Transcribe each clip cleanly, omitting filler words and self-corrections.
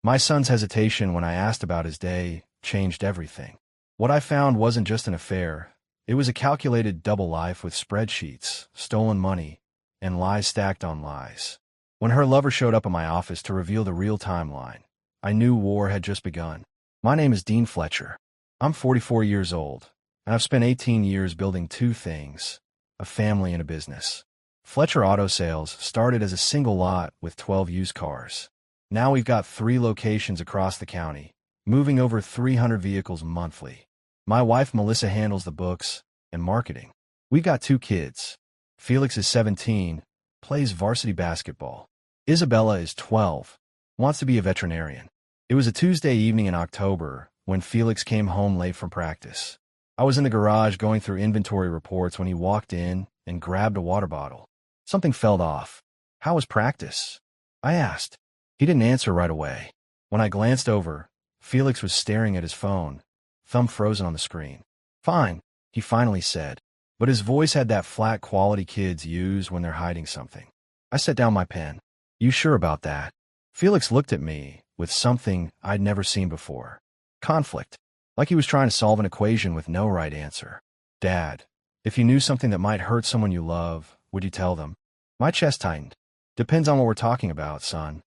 My son's hesitation when I asked about his day changed everything. What I found wasn't just an affair. It was a calculated double life with spreadsheets, stolen money, and lies stacked on lies. When her lover showed up at my office to reveal the real timeline, I knew war had just begun. My name is Dean Fletcher. I'm 44 years old, and I've spent 18 years building two things: a family and a business. Fletcher Auto Sales started as a single lot with 12 used cars. Now we've got 3 locations across the county, moving over 300 vehicles monthly. My wife Melissa handles the books and marketing. We've got 2 kids. Felix is 17, plays varsity basketball. Isabella is 12, wants to be a veterinarian. It was a Tuesday evening in October when Felix came home late from practice. I was in the garage going through inventory reports when he walked in and grabbed a water bottle. Something felt off. "How was practice?" I asked. He didn't answer right away. When I glanced over, Felix was staring at his phone, thumb frozen on the screen. "Fine," he finally said, but his voice had that flat quality kids use when they're hiding something. I set down my pen. "You sure about that?" Felix looked at me with something I'd never seen before. Conflict. Like he was trying to solve an equation with no right answer. "Dad, if you knew something that might hurt someone you love, would you tell them?" My chest tightened. "Depends on what we're talking about, son."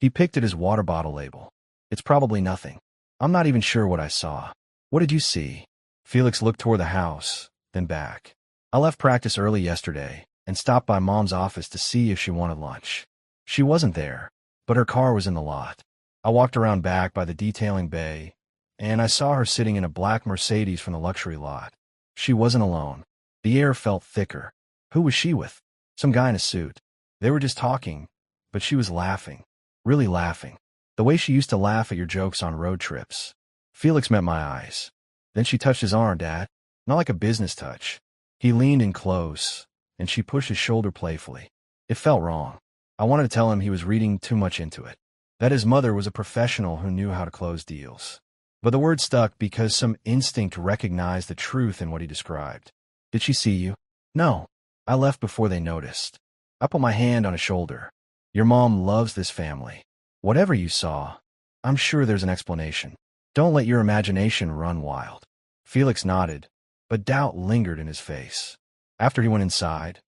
He picked at his water bottle label. "It's probably nothing." I'm not even sure what I saw. "What did you see?" Felix looked toward the house, then back. "I left practice early yesterday and stopped by Mom's office to see if she wanted lunch. She wasn't there, but her car was in the lot. I walked around back by the detailing bay, and I saw her sitting in a black Mercedes from the luxury lot. She wasn't alone. The air felt thicker. Who was she with? Some guy in a suit. They were just talking, but she was laughing. Really laughing. The way she used to laugh at your jokes on road trips." Felix met my eyes. Then she touched his arm, "Dad." Not like a business touch. He leaned in close, and she pushed his shoulder playfully. It felt wrong. I wanted to tell him he was reading too much into it. That his mother was a professional who knew how to close deals. But the word stuck because some instinct recognized the truth in what he described. "Did she see you?" "No. I left before they noticed." I put my hand on his shoulder. "Your mom loves this family. Whatever you saw, I'm sure there's an explanation. Don't let your imagination run wild." Felix nodded, but doubt lingered in his face. After he went inside,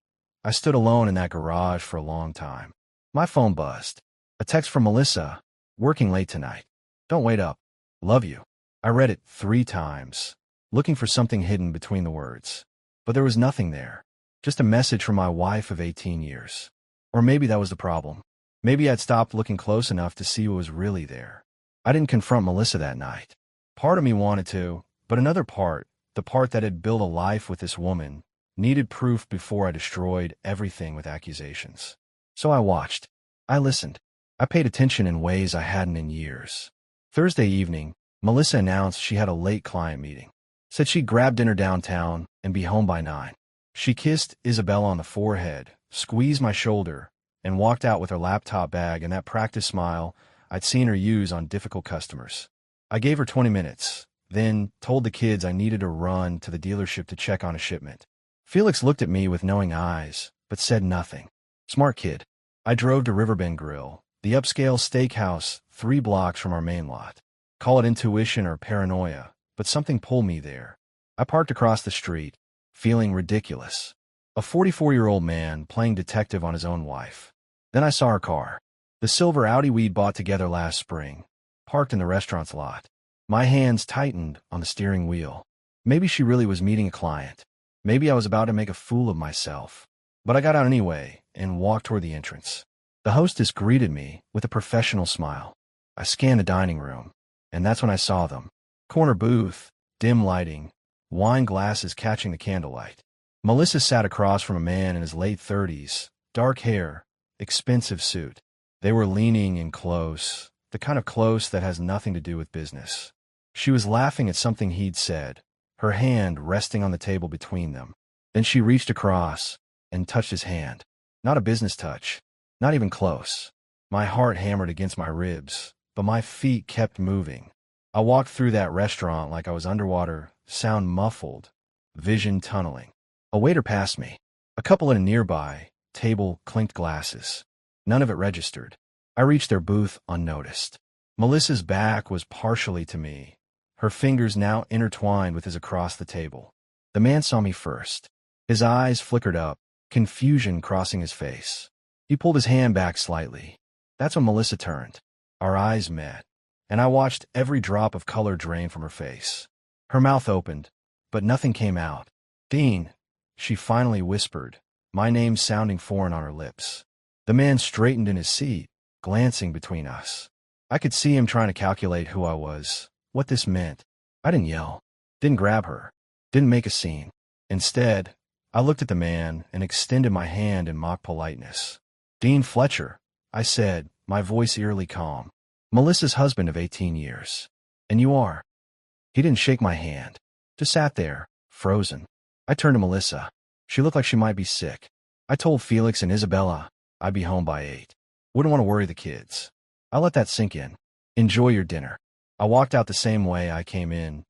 I stood alone in that garage for a long time. My phone buzzed. A text from Melissa. "Working late tonight. Don't wait up. Love you." I read it 3 times, looking for something hidden between the words. But there was nothing there. Just a message from my wife of 18 years. Or maybe that was the problem. Maybe I'd stopped looking close enough to see what was really there. I didn't confront Melissa that night. Part of me wanted to, but another part, the part that had built a life with this woman, needed proof before I destroyed everything with accusations. So I watched. I listened. I paid attention in ways I hadn't in years. Thursday evening, Melissa announced she had a late client meeting. Said she'd grab dinner downtown and be home by 9. She kissed Isabella on the forehead, squeezed my shoulder, and walked out with her laptop bag and that practice smile I'd seen her use on difficult customers. I gave her 20 minutes, then told the kids I needed to run to the dealership to check on a shipment. Felix looked at me with knowing eyes, but said nothing. Smart kid. I drove to Riverbend Grill, the upscale steakhouse 3 blocks from our main lot. Call it intuition or paranoia, but something pulled me there. I parked across the street, feeling ridiculous. A 44-year-old man playing detective on his own wife. Then I saw her car. The silver Audi we'd bought together last spring, parked in the restaurant's lot. My hands tightened on the steering wheel. Maybe she really was meeting a client. Maybe I was about to make a fool of myself. But I got out anyway and walked toward the entrance. The hostess greeted me with a professional smile. I scanned the dining room, and that's when I saw them. Corner booth, dim lighting, wine glasses catching the candlelight. Melissa sat across from a man in his late 30s, dark hair, expensive suit. They were leaning in close, the kind of close that has nothing to do with business. She was laughing at something he'd said, her hand resting on the table between them. Then she reached across and touched his hand. Not a business touch, not even close. My heart hammered against my ribs, but my feet kept moving. I walked through that restaurant like I was underwater, sound muffled, vision tunneling. A waiter passed me. A couple at a nearby table clinked glasses. None of it registered. I reached their booth unnoticed. Melissa's back was partially to me, her fingers now intertwined with his across the table. The man saw me first. His eyes flickered up, confusion crossing his face. He pulled his hand back slightly. That's when Melissa turned. Our eyes met, and I watched every drop of color drain from her face. Her mouth opened, but nothing came out. "Dean," she finally whispered, my name sounding foreign on her lips. The man straightened in his seat, glancing between us. I could see him trying to calculate who I was, what this meant. I didn't yell, didn't grab her, didn't make a scene. Instead, I looked at the man and extended my hand in mock politeness. "Dean Fletcher," I said, my voice eerily calm. "Melissa's husband of 18 years. And you are?" He didn't shake my hand, just sat there, frozen. I turned to Melissa. She looked like she might be sick. I told Felix and Isabella I'd be home by 8. Wouldn't want to worry the kids. I let that sink in. "Enjoy your dinner." I walked out the same way I came in,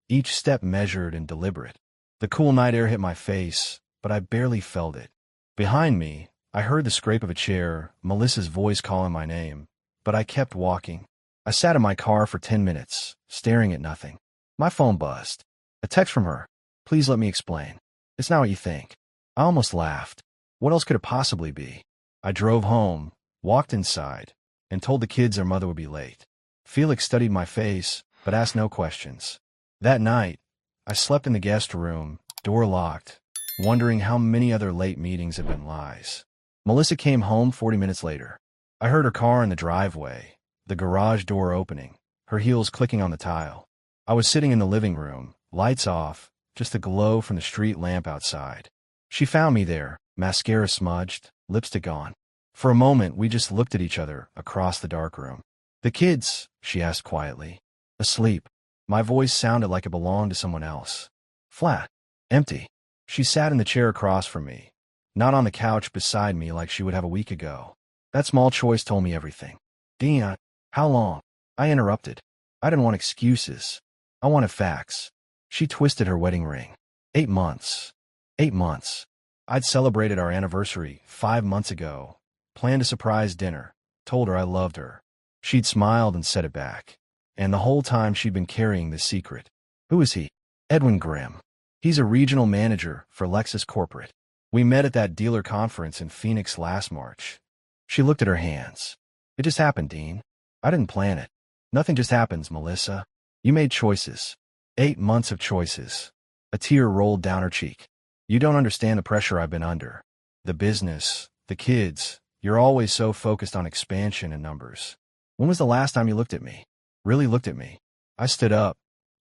each step measured and deliberate. The cool night air hit my face, but I barely felt it. Behind me, I heard the scrape of a chair, Melissa's voice calling my name, but I kept walking. I sat in my car for 10 minutes, staring at nothing. My phone buzzed. A text from her. "Please let me explain. It's not what you think." I almost laughed. What else could it possibly be? I drove home, walked inside, and told the kids their mother would be late. Felix studied my face, but asked no questions. That night, I slept in the guest room, door locked, wondering how many other late meetings had been lies. Melissa came home 40 minutes later. I heard her car in the driveway, the garage door opening, her heels clicking on the tile. I was sitting in the living room, lights off, just the glow from the street lamp outside. She found me there, mascara smudged, lipstick on. For a moment, we just looked at each other across the dark room. "The kids?" she asked quietly. "Asleep." My voice sounded like it belonged to someone else. "Flat. Empty." She sat in the chair across from me, not on the couch beside me like she would have a week ago. That small choice told me everything. "Dean, how long?" I interrupted. I didn't want excuses. I wanted facts. She twisted her wedding ring. 8 months. 8 months. I'd celebrated our anniversary 5 months ago, planned a surprise dinner, told her I loved her. She'd smiled and said it back. And the whole time she'd been carrying this secret. "Who is he?" "Edwin Grimm. He's a regional manager for Lexus Corporate. We met at that dealer conference in Phoenix last March." She looked at her hands. "It just happened, Dean. I didn't plan it. Nothing just happens, Melissa. You made choices. 8 months of choices." A tear rolled down her cheek. "You don't understand the pressure I've been under. The business, the kids. You're always so focused on expansion and numbers. When was the last time you looked at me? Really looked at me?" I stood up,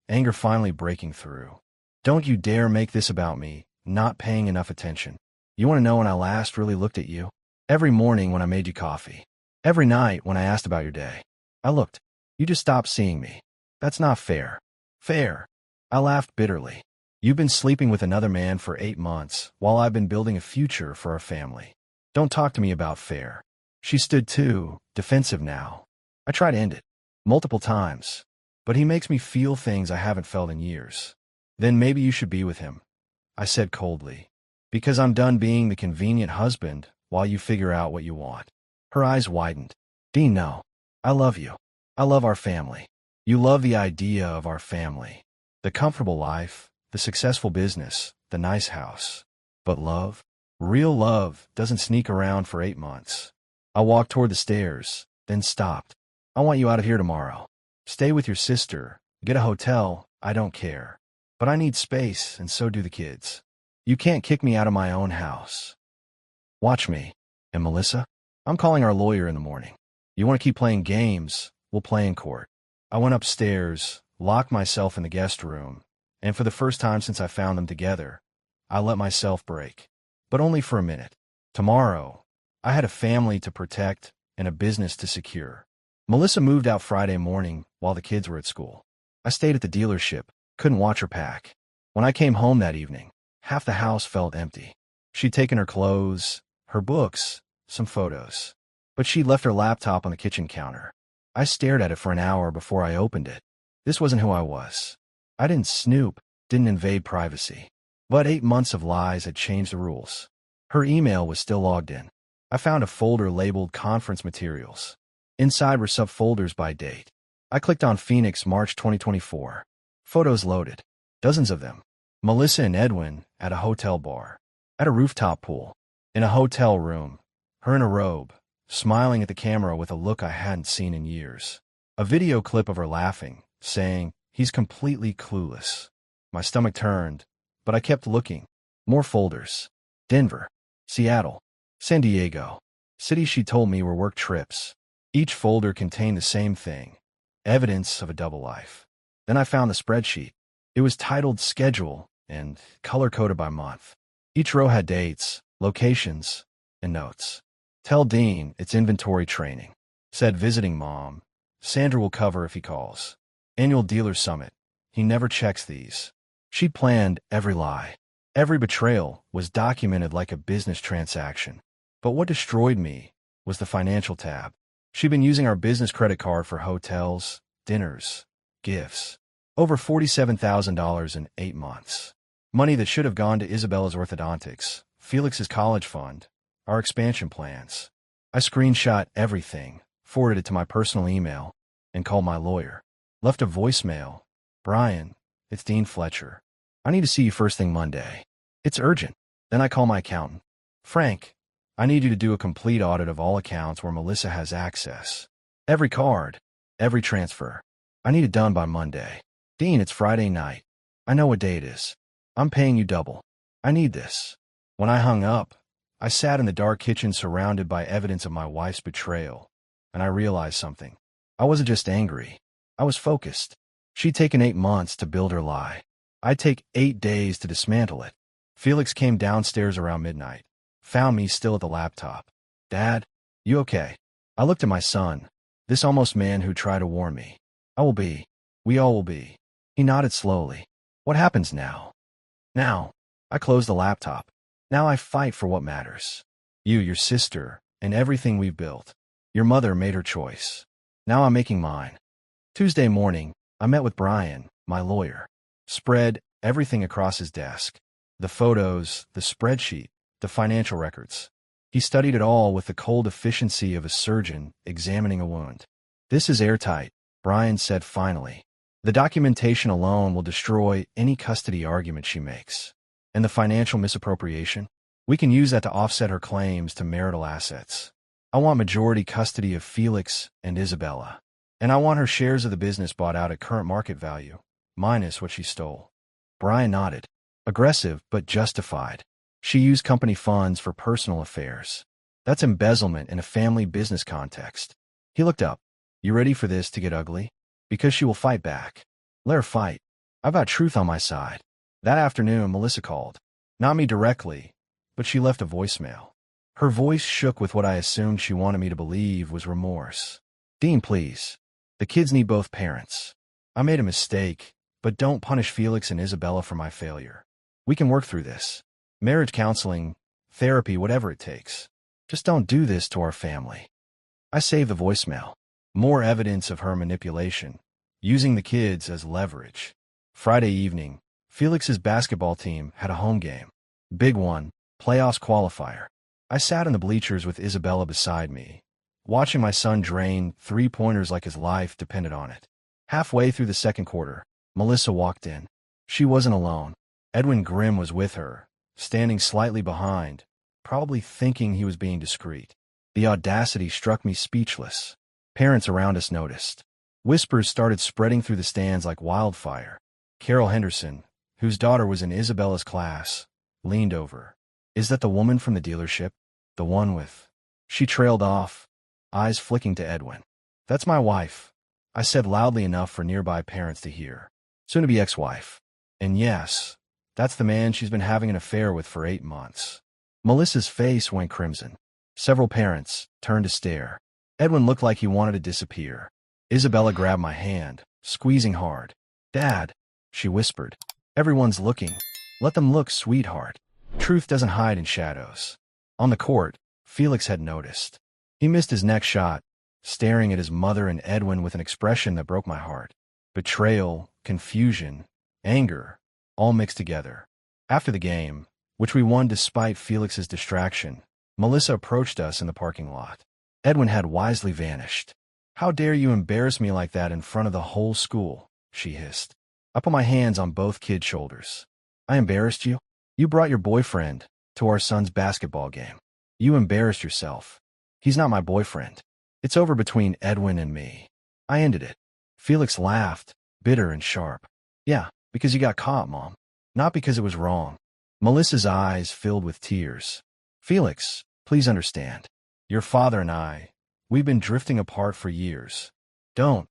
anger finally breaking through. "Don't you dare make this about me, not paying enough attention. You want to know when I last really looked at you? Every morning when I made you coffee. Every night when I asked about your day. I looked. You just stopped seeing me. That's not fair." "Fair." I laughed bitterly. "You've been sleeping with another man for 8 months, while I've been building a future for our family. Don't talk to me about fair." She stood too, defensive now. I tried to end it. Multiple times. "But he makes me feel things I haven't felt in years." "Then maybe you should be with him," I said coldly. "Because I'm done being the convenient husband while you figure out what you want." Her eyes widened. "Dean, no. I love you. I love our family. You love the idea of our family. The comfortable life, the successful business, the nice house. But love? Real love doesn't sneak around for 8 months." I walked toward the stairs, then stopped. "I want you out of here tomorrow. Stay with your sister, get a hotel, I don't care. But I need space, and so do the kids. You can't kick me out of my own house." "Watch me." "And Melissa? I'm calling our lawyer in the morning. You want to keep playing games, we'll play in court." I went upstairs, locked myself in the guest room, and for the first time since I found them together, I let myself break. But only for a minute. Tomorrow, I had a family to protect and a business to secure. Melissa moved out Friday morning while the kids were at school. I stayed at the dealership, couldn't watch her pack. When I came home that evening, half the house felt empty. She'd taken her clothes, her books, some photos. But she'd left her laptop on the kitchen counter. I stared at it for an hour before I opened it. This wasn't who I was. I didn't snoop, didn't invade privacy. But 8 months of lies had changed the rules. Her email was still logged in. I found a folder labeled Conference Materials. Inside were subfolders by date. I clicked on Phoenix, March 2024. Photos loaded. Dozens of them. Melissa and Edwin at a hotel bar. At a rooftop pool. In a hotel room. Her in a robe, smiling at the camera with a look I hadn't seen in years. A video clip of her laughing, saying, "He's completely clueless." My stomach turned, but I kept looking. More folders. Denver. Seattle. San Diego. Cities she told me were work trips. Each folder contained the same thing. Evidence of a double life. Then I found the spreadsheet. It was titled Schedule and color-coded by month. Each row had dates, locations, and notes. "Tell Dean it's inventory training." Said visiting mom. "Sandra will cover if he calls." Annual dealer summit. He never checks these. She'd planned every lie. Every betrayal was documented like a business transaction. But what destroyed me was the financial tab. She'd been using our business credit card for hotels, dinners, gifts. Over $47,000 in 8 months. Money that should have gone to Isabella's orthodontics, Felix's college fund, our expansion plans. I screenshot everything, forwarded it to my personal email, and called my lawyer. Left a voicemail. "Brian, it's Dean Fletcher. I need to see you first thing Monday. It's urgent." Then I call my accountant. "Frank, I need you to do a complete audit of all accounts where Melissa has access. Every card, every transfer. I need it done by Monday." "Dean, it's Friday night. I know what day it is. I'm paying you double. I need this." When I hung up, I sat in the dark kitchen surrounded by evidence of my wife's betrayal, and I realized something. I wasn't just angry. I was focused. She'd taken 8 months to build her lie. I'd take 8 days to dismantle it. Felix came downstairs around midnight. Found me still at the laptop. "Dad, you okay?" I looked at my son, this almost man who tried to warn me. "I will be. We all will be." He nodded slowly. "What happens now?" "Now." I closed the laptop. "Now I fight for what matters. You, your sister, and everything we've built. Your mother made her choice. Now I'm making mine." Tuesday morning, I met with Brian, my lawyer. Spread everything across his desk. The photos, the spreadsheet, the financial records. He studied it all with the cold efficiency of a surgeon examining a wound. "This is airtight," Brian said finally. "The documentation alone will destroy any custody argument she makes. And the financial misappropriation? We can use that to offset her claims to marital assets. I want majority custody of Felix and Isabella. And I want her shares of the business bought out at current market value, minus what she stole." Brian nodded. Aggressive, but justified. She used company funds for personal affairs. That's embezzlement in a family business context. He looked up. "You ready for this to get ugly? Because she will fight back. Let her fight. I've got truth on my side." That afternoon, Melissa called. Not me directly, but she left a voicemail. Her voice shook with what I assumed she wanted me to believe was remorse. "Dean, please. The kids need both parents. I made a mistake, but don't punish Felix and Isabella for my failure. We can work through this. Marriage counseling, therapy, whatever it takes. Just don't do this to our family." I saved the voicemail. More evidence of her manipulation, using the kids as leverage. Friday evening, Felix's basketball team had a home game. Big one, playoffs qualifier. I sat in the bleachers with Isabella beside me, watching my son drain 3-pointers like his life depended on it. Halfway through the second quarter, Melissa walked in. She wasn't alone. Edwin Grimm was with her, standing slightly behind, probably thinking he was being discreet. The audacity struck me speechless. Parents around us noticed. Whispers started spreading through the stands like wildfire. Carol Henderson, whose daughter was in Isabella's class, leaned over. "Is that the woman from the dealership? The one with—" She trailed off, eyes flicking to Edwin. "That's my wife," I said loudly enough for nearby parents to hear. "Soon-to-be ex-wife. And yes, that's the man she's been having an affair with for 8 months. Melissa's face went crimson. Several parents turned to stare. Edwin looked like he wanted to disappear. Isabella grabbed my hand, squeezing hard. "Dad," she whispered. "Everyone's looking. Let them look, sweetheart. Truth doesn't hide in shadows." On the court, Felix had noticed. He missed his next shot, staring at his mother and Edwin with an expression that broke my heart. Betrayal, confusion, anger, all mixed together. After the game, which we won despite Felix's distraction, Melissa approached us in the parking lot. Edwin had wisely vanished. How dare you embarrass me like that in front of the whole school, she hissed. I put my hands on both kids' shoulders. I embarrassed you? You brought your boyfriend to our son's basketball game. You embarrassed yourself. He's not my boyfriend. It's over between Edwin and me. I ended it. Felix laughed, bitter and sharp. Yeah, because you got caught, Mom. Not because it was wrong. Melissa's eyes filled with tears. Felix, please understand. Your father and I, we've been drifting apart for years. Don't.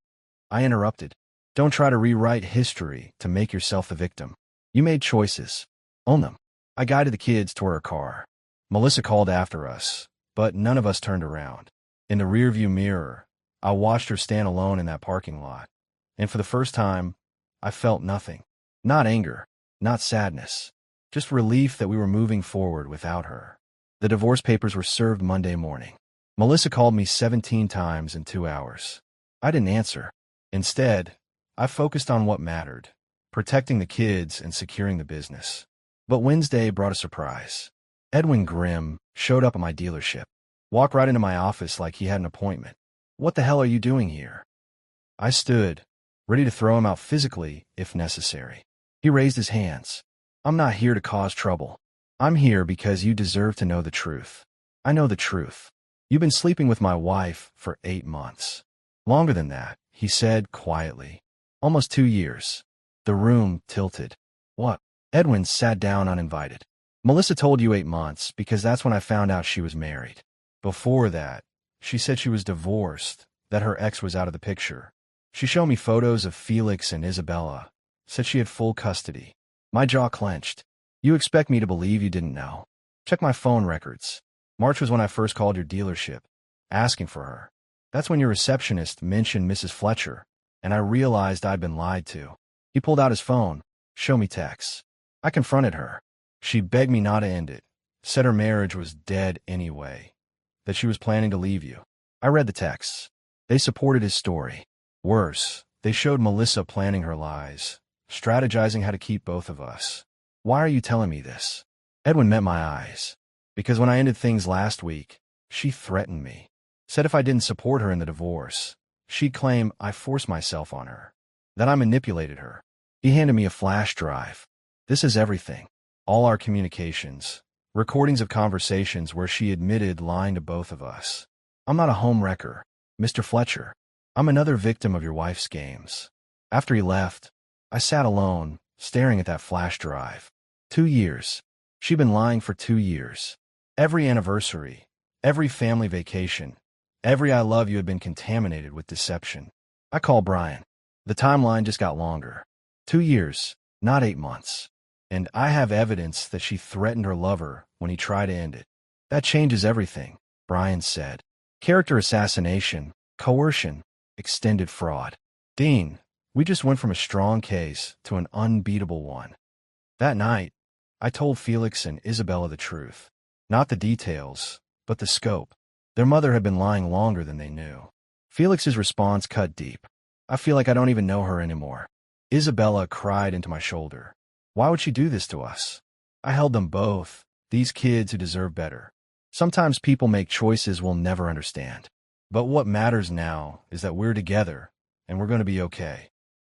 I interrupted. Don't try to rewrite history to make yourself the victim. You made choices. Own them. I guided the kids toward our car. Melissa called after us, but none of us turned around. In the rearview mirror, I watched her stand alone in that parking lot. And for the first time, I felt nothing. Not anger, not sadness, just relief that we were moving forward without her. The divorce papers were served Monday morning. Melissa called me 17 times in 2 hours. I didn't answer. Instead, I focused on what mattered, protecting the kids and securing the business. But Wednesday brought a surprise. Edwin Grimm showed up at my dealership, walked right into my office like he had an appointment. What the hell are you doing here? I stood, ready to throw him out physically if necessary. He raised his hands. I'm not here to cause trouble. I'm here because you deserve to know the truth. I know the truth. You've been sleeping with my wife for 8 months. Longer than that, he said quietly. Almost 2 years. The room tilted. What? Edwin sat down uninvited. Melissa told you 8 months because that's when I found out she was married. Before that, she said she was divorced, that her ex was out of the picture. She showed me photos of Felix and Isabella, said she had full custody. My jaw clenched. You expect me to believe you didn't know? Check my phone records. March was when I first called your dealership, asking for her. That's when your receptionist mentioned Mrs. Fletcher, and I realized I'd been lied to. He pulled out his phone. Show me texts. I confronted her. She begged me not to end it, said her marriage was dead anyway, that she was planning to leave you. I read the texts. They supported his story. Worse, they showed Melissa planning her lies, strategizing how to keep both of us. Why are you telling me this? Edwin met my eyes. Because when I ended things last week, she threatened me. Said if I didn't support her in the divorce, she'd claim I forced myself on her, that I manipulated her. He handed me a flash drive. This is everything. All our communications, recordings of conversations where she admitted lying to both of us. I'm not a home wrecker, Mr. Fletcher. I'm another victim of your wife's games. After he left, I sat alone, staring at that flash drive. 2 years. She'd been lying for 2 years. Every anniversary, every family vacation, every I love you had been contaminated with deception. I called Brian. The timeline just got longer. 2 years, not 8 months. And I have evidence that she threatened her lover when he tried to end it. That changes everything, Brian said. Character assassination, coercion, extended fraud. Dean, we just went from a strong case to an unbeatable one. That night, I told Felix and Isabella the truth. Not the details, but the scope. Their mother had been lying longer than they knew. Felix's response cut deep. I feel like I don't even know her anymore. Isabella cried into my shoulder. Why would she do this to us? I held them both, these kids who deserve better. Sometimes people make choices we'll never understand. But what matters now is that we're together, and we're going to be okay.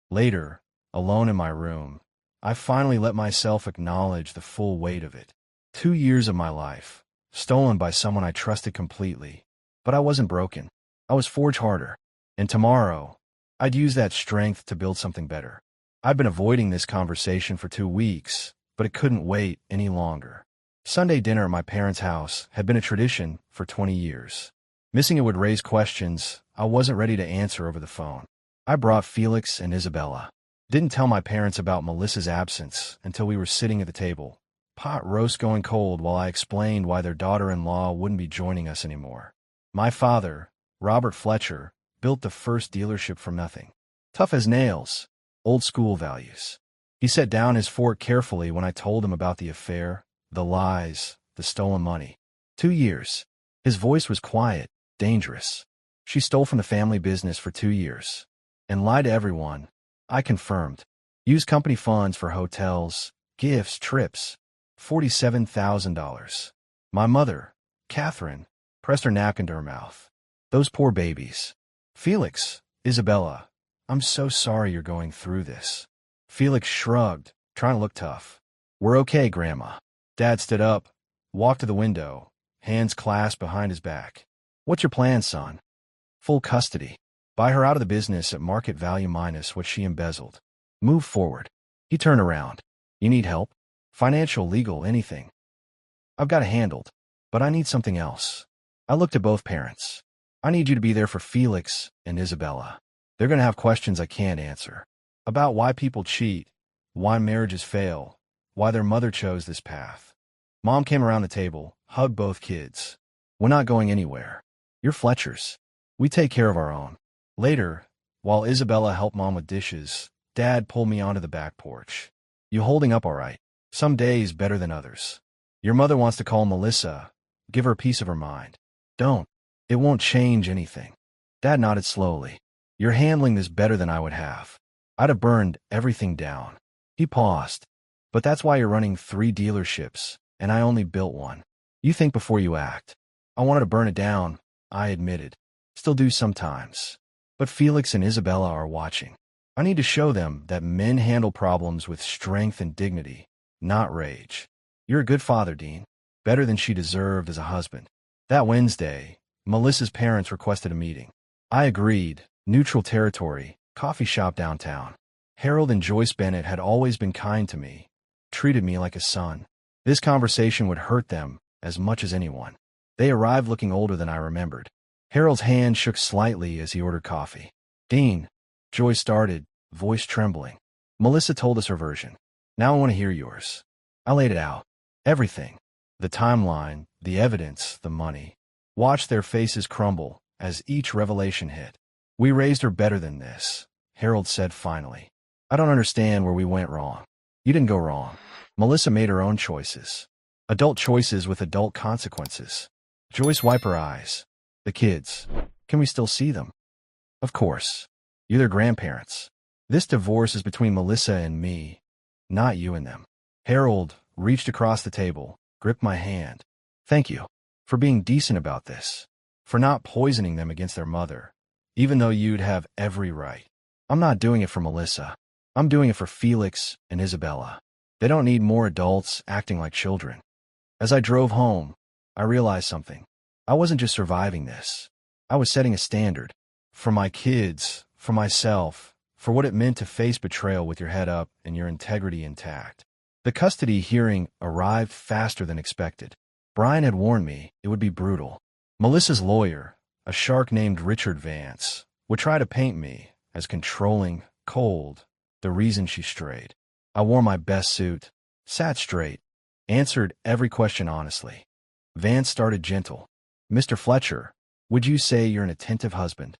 Later, alone in my room, I finally let myself acknowledge the full weight of it. 2 years of my life, stolen by someone I trusted completely. But I wasn't broken. I was forged harder. And tomorrow, I'd use that strength to build something better. I'd been avoiding this conversation for 2 weeks, but it couldn't wait any longer. Sunday dinner at my parents' house had been a tradition for 20 years. Missing it would raise questions I wasn't ready to answer over the phone. I brought Felix and Isabella. Didn't tell my parents about Melissa's absence until we were sitting at the table, pot roast going cold while I explained why their daughter-in-law wouldn't be joining us anymore. My father, Robert Fletcher, built the first dealership from nothing. Tough as nails, old school values. He set down his fork carefully when I told him about the affair, the lies, the stolen money. 2 years. His voice was quiet, dangerous. She stole from the family business for 2 years. And lied to everyone. I confirmed. Used company funds for hotels, gifts, trips. $47,000. My mother, Catherine, pressed her napkin to her mouth. Those poor babies. Felix, Isabella, I'm so sorry you're going through this. Felix shrugged, trying to look tough. We're okay, Grandma. Dad stood up, walked to the window, hands clasped behind his back. What's your plan, son? Full custody. Buy her out of the business at market value minus what she embezzled. Move forward. He turned around. You need help? Financial, legal, anything. I've got it handled, but I need something else. I looked at both parents. I need you to be there for Felix and Isabella. They're going to have questions I can't answer. About why people cheat, why marriages fail, why their mother chose this path. Mom came around the table, hugged both kids. We're not going anywhere. You're Fletchers. We take care of our own. Later, while Isabella helped Mom with dishes, Dad pulled me onto the back porch. You holding up all right? Some days better than others. Your mother wants to call Melissa. Give her a piece of her mind. Don't. It won't change anything. Dad nodded slowly. You're handling this better than I would have. I'd have burned everything down. He paused. But that's why you're running 3 dealerships, and I only built one. You think before you act. I wanted to burn it down, I admitted. Still do sometimes. But Felix and Isabella are watching. I need to show them that men handle problems with strength and dignity, not rage. You're a good father, Dean. Better than she deserved as a husband. That Wednesday, Melissa's parents requested a meeting. I agreed. Neutral territory, coffee shop downtown. Harold and Joyce Bennett had always been kind to me, treated me like a son. This conversation would hurt them as much as anyone. They arrived looking older than I remembered. Harold's hand shook slightly as he ordered coffee. Dean, Joyce started, voice trembling. Melissa told us her version. Now I want to hear yours. I laid it out. Everything. The timeline, the evidence, the money. Watched their faces crumble as each revelation hit. We raised her better than this, Harold said finally. I don't understand where we went wrong. You didn't go wrong. Melissa made her own choices. Adult choices with adult consequences. Joyce wiped her eyes. The kids. Can we still see them? Of course. You're their grandparents. This divorce is between Melissa and me, not you and them. Harold reached across the table, gripped my hand. Thank you for being decent about this, for not poisoning them against their mother, even though you'd have every right. I'm not doing it for Melissa. I'm doing it for Felix and Isabella. They don't need more adults acting like children. As I drove home, I realized something. I wasn't just surviving this. I was setting a standard. For my kids, for myself, for what it meant to face betrayal with your head up and your integrity intact. The custody hearing arrived faster than expected. Brian had warned me it would be brutal. Melissa's lawyer, a shark named Richard Vance, would try to paint me as controlling, cold, the reason she strayed. I wore my best suit, sat straight, answered every question honestly. Vance started gentle. Mr. Fletcher, would you say you're an attentive husband?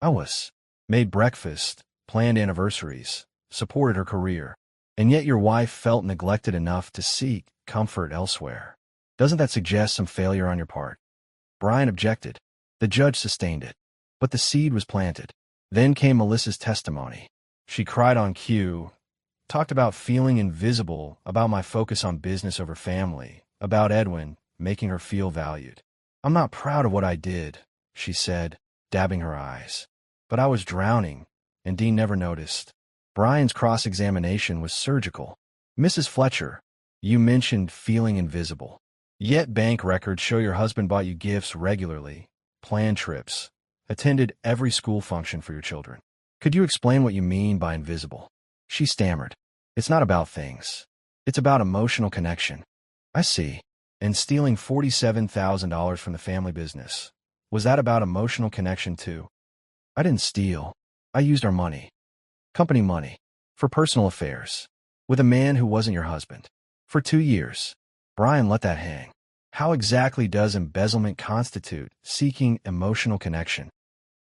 I was. Made breakfast, planned anniversaries, supported her career. And yet your wife felt neglected enough to seek comfort elsewhere. Doesn't that suggest some failure on your part? Brian objected. The judge sustained it. But the seed was planted. Then came Melissa's testimony. She cried on cue, talked about feeling invisible, about my focus on business over family, about Edwin, making her feel valued. I'm not proud of what I did, she said, dabbing her eyes. But I was drowning, and Dean never noticed. Brian's cross-examination was surgical. Mrs. Fletcher, you mentioned feeling invisible. Yet bank records show your husband bought you gifts regularly, planned trips, attended every school function for your children. Could you explain what you mean by invisible? She stammered. It's not about things. It's about emotional connection. I see. And stealing $47,000 from the family business. Was that about emotional connection too? I didn't steal. I used our money. Company money. For personal affairs. With a man who wasn't your husband. For 2 years. Brian let that hang. How exactly does embezzlement constitute seeking emotional connection?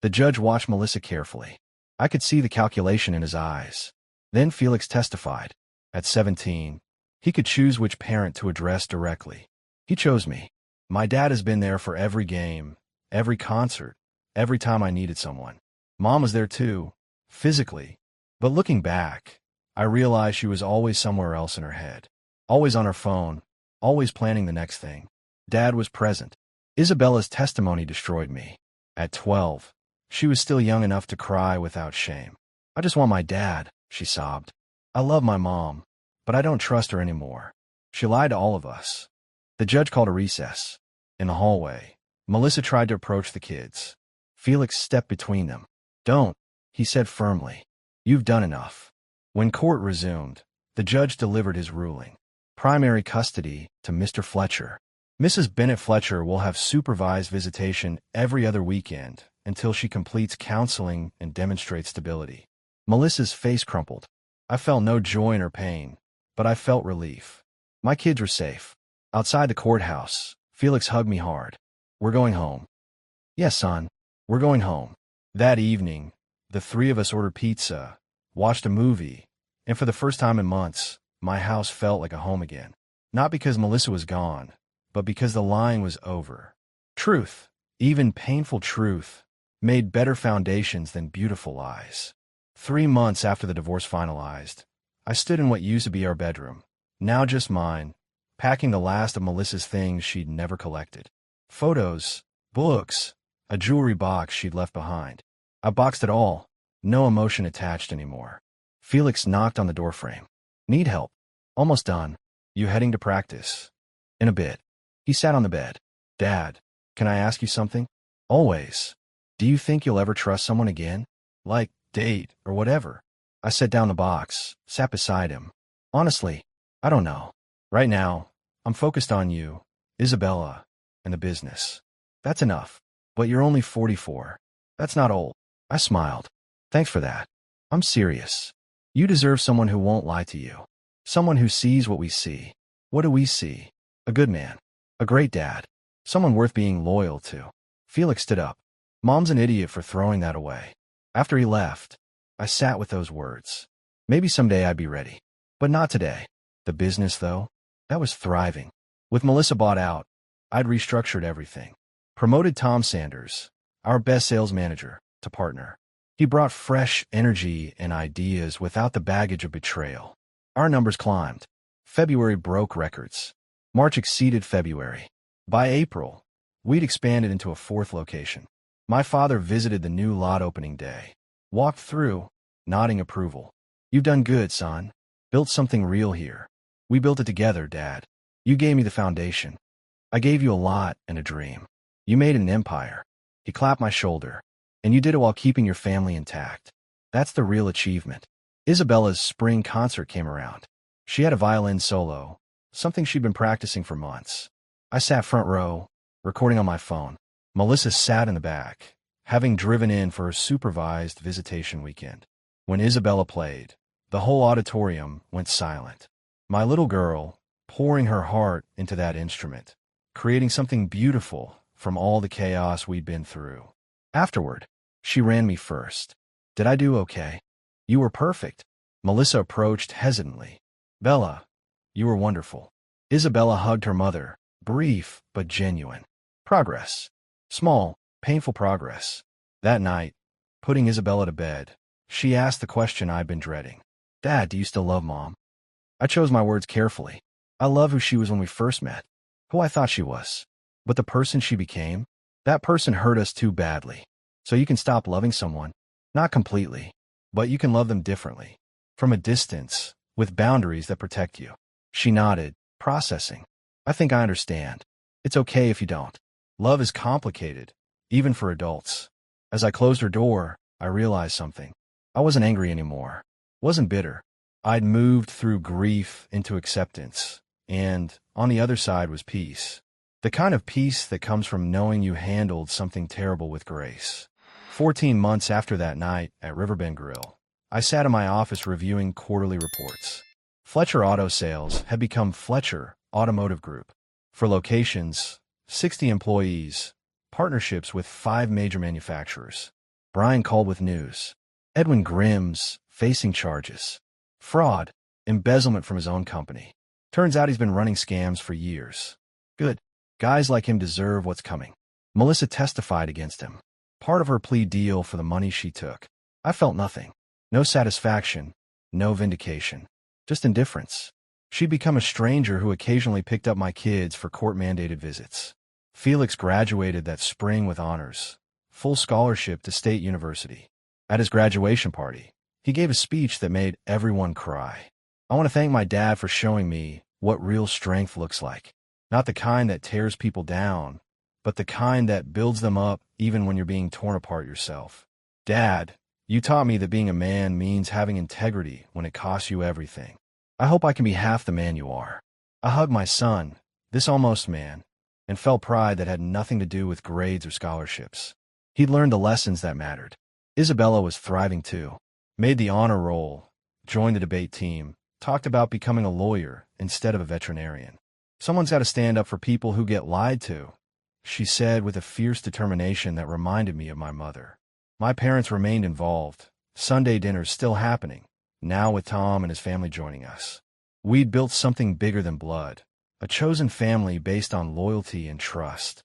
The judge watched Melissa carefully. I could see the calculation in his eyes. Then Felix testified. At 17, he could choose which parent to address directly. He chose me. My dad has been there for every game, every concert, every time I needed someone. Mom was there too, physically. But looking back, I realized she was always somewhere else in her head. Always on her phone, always planning the next thing. Dad was present. Isabella's testimony destroyed me. At 12, She was still young enough to cry without shame. "I just want my dad," she sobbed. "I love my mom, but I don't trust her anymore. She lied to all of us." The judge called a recess. In the hallway, Melissa tried to approach the kids. Felix stepped between them. "Don't," he said firmly. "You've done enough." When court resumed, the judge delivered his ruling. Primary custody to Mr. Fletcher. Mrs. Bennett Fletcher will have supervised visitation every other weekend until she completes counseling and demonstrates stability. Melissa's face crumpled. I felt no joy in her pain, but I felt relief. My kids were safe. Outside the courthouse, Felix hugged me hard. "We're going home." "Yes, son, we're going home." That evening, the three of us ordered pizza, watched a movie, and for the first time in months, my house felt like a home again. Not because Melissa was gone, but because the lying was over. Truth, even painful truth, made better foundations than beautiful lies. 3 months after the divorce finalized, I stood in what used to be our bedroom, now just mine, packing the last of Melissa's things she'd never collected. Photos, books, a jewelry box she'd left behind. I boxed it all, no emotion attached anymore. Felix knocked on the doorframe. "Need help?" "Almost done. You heading to practice?" "In a bit." He sat on the bed. "Dad, can I ask you something?" "Always." "Do you think you'll ever trust someone again? Like, date, or whatever?" I set down the box, sat beside him. "Honestly, I don't know. Right now, I'm focused on you, Isabella, and the business." "That's enough. But you're only 44. That's not old." I smiled. "Thanks for that. I'm serious. You deserve someone who won't lie to you. Someone who sees what we see." "What do we see?" "A good man. A great dad. Someone worth being loyal to." Felix stood up. "Mom's an idiot for throwing that away." After he left, I sat with those words. Maybe someday I'd be ready. But not today. The business, though, that was thriving. With Melissa bought out, I'd restructured everything. Promoted Tom Sanders, our best sales manager, to partner. He brought fresh energy and ideas without the baggage of betrayal. Our numbers climbed. February broke records. March exceeded February. By April, we'd expanded into a 4th location. My father visited the new lot opening day. Walked through, nodding approval. "You've done good, son. Built something real here." "We built it together, Dad. You gave me the foundation. I gave you a lot and a dream. You made an empire." He clapped my shoulder. "And you did it while keeping your family intact. That's the real achievement." Isabella's spring concert came around. She had a violin solo, something she'd been practicing for months. I sat front row, recording on my phone. Melissa sat in the back, having driven in for her supervised visitation weekend. When Isabella played, the whole auditorium went silent. My little girl, pouring her heart into that instrument, creating something beautiful from all the chaos we'd been through. Afterward, she ran me first. "Did I do okay?" "You were perfect." Melissa approached hesitantly. "Bella, you were wonderful." Isabella hugged her mother, brief but genuine. Progress. Small, painful progress. That night, putting Isabella to bed, she asked the question I'd been dreading. "Dad, do you still love Mom?" I chose my words carefully. I love who she was when we first met, who I thought she was. But the person she became, that person hurt us too badly. So you can stop loving someone. Not completely, but you can love them differently. From a distance, with boundaries that protect you. She nodded, processing. "I think I understand. It's okay if you don't. Love is complicated, even for adults." As I closed her door, I realized something. I wasn't angry anymore. Wasn't bitter. I'd moved through grief into acceptance, and on the other side was peace. The kind of peace that comes from knowing you handled something terrible with grace. 14 months after that night at Riverbend Grill, I sat in my office reviewing quarterly reports. Fletcher Auto Sales had become Fletcher Automotive Group. For locations, 60 employees, partnerships with 5 major manufacturers. Brian called with news. Edwin Grimm's facing charges. Fraud, embezzlement from his own company. Turns out he's been running scams for years. Good. Guys like him deserve what's coming. Melissa testified against him. Part of her plea deal for the money she took. I felt nothing. No satisfaction. No vindication. Just indifference. She'd become a stranger who occasionally picked up my kids for court-mandated visits. Felix graduated that spring with honors. full scholarship to State University. At his graduation party, he gave a speech that made everyone cry. I want to thank my dad for showing me what real strength looks like. Not the kind that tears people down, but the kind that builds them up even when you're being torn apart yourself. Dad, you taught me that being a man means having integrity when it costs you everything. I hope I can be half the man you are. I hugged my son, this almost man, and felt pride that had nothing to do with grades or scholarships. He'd learned the lessons that mattered. Isabella was thriving too. Made the honor roll, joined the debate team, talked about becoming a lawyer instead of a veterinarian. Someone's got to stand up for people who get lied to, she said with a fierce determination that reminded me of my mother. My parents remained involved. Sunday dinners still happening, now with Tom and his family joining us. We'd built something bigger than blood, a chosen family based on loyalty and trust.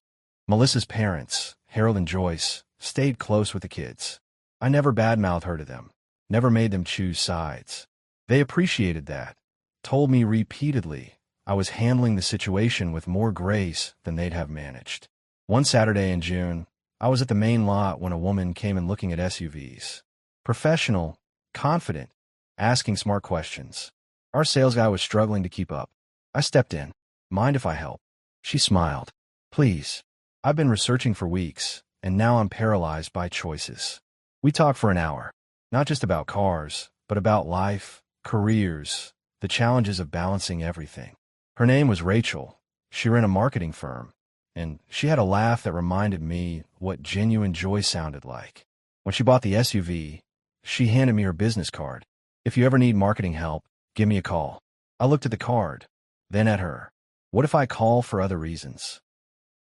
Melissa's parents, Harold and Joyce, stayed close with the kids. I never badmouthed her to them, never made them choose sides. They appreciated that, told me repeatedly I was handling the situation with more grace than they'd have managed. One Saturday in June, I was at the main lot when a woman came in looking at SUVs. Professional, confident, asking smart questions. Our sales guy was struggling to keep up. I stepped in. Mind if I help? She smiled. Please. I've been researching for weeks, and now I'm paralyzed by choices. We talked for an hour, not just about cars, but about life, careers, the challenges of balancing everything. Her name was Rachel. She ran a marketing firm, and she had a laugh that reminded me what genuine joy sounded like. When she bought the SUV, she handed me her business card. If you ever need marketing help, give me a call. I looked at the card, then at her. What if I call for other reasons?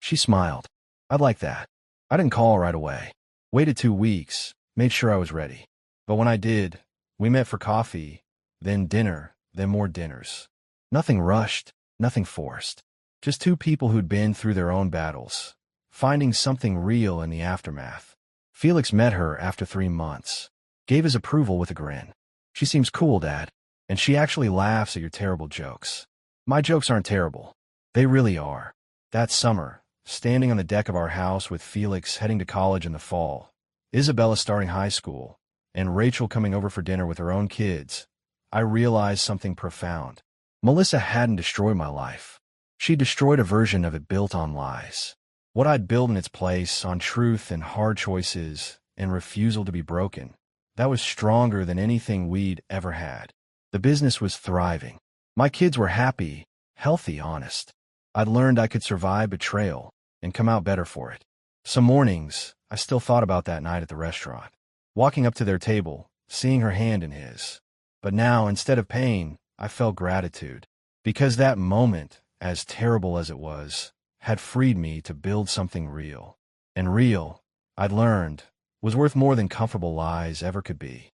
She smiled. I'd like that. I didn't call right away. Waited 2 weeks, made sure I was ready. But when I did, we met for coffee, then dinner, then more dinners. Nothing rushed, nothing forced. Just two people who'd been through their own battles, finding something real in the aftermath. Felix met her after 3 months. Gave his approval with a grin. She seems cool, Dad, and she actually laughs at your terrible jokes. My jokes aren't terrible. They really are. That summer, standing on the deck of our house with Felix heading to college in the fall, Isabella starting high school, and Rachel coming over for dinner with her own kids, I realized something profound. Melissa hadn't destroyed my life. She destroyed a version of it built on lies. What I'd built in its place, on truth and hard choices and refusal to be broken, that was stronger than anything we'd ever had. The business was thriving. My kids were happy, healthy, honest. I'd learned I could survive betrayal and come out better for it. Some mornings, I still thought about that night at the restaurant. Walking up to their table, seeing her hand in his. But now, instead of pain, I felt gratitude. Because that moment, as terrible as it was, had freed me to build something real. And real, I'd learned, was worth more than comfortable lies ever could be.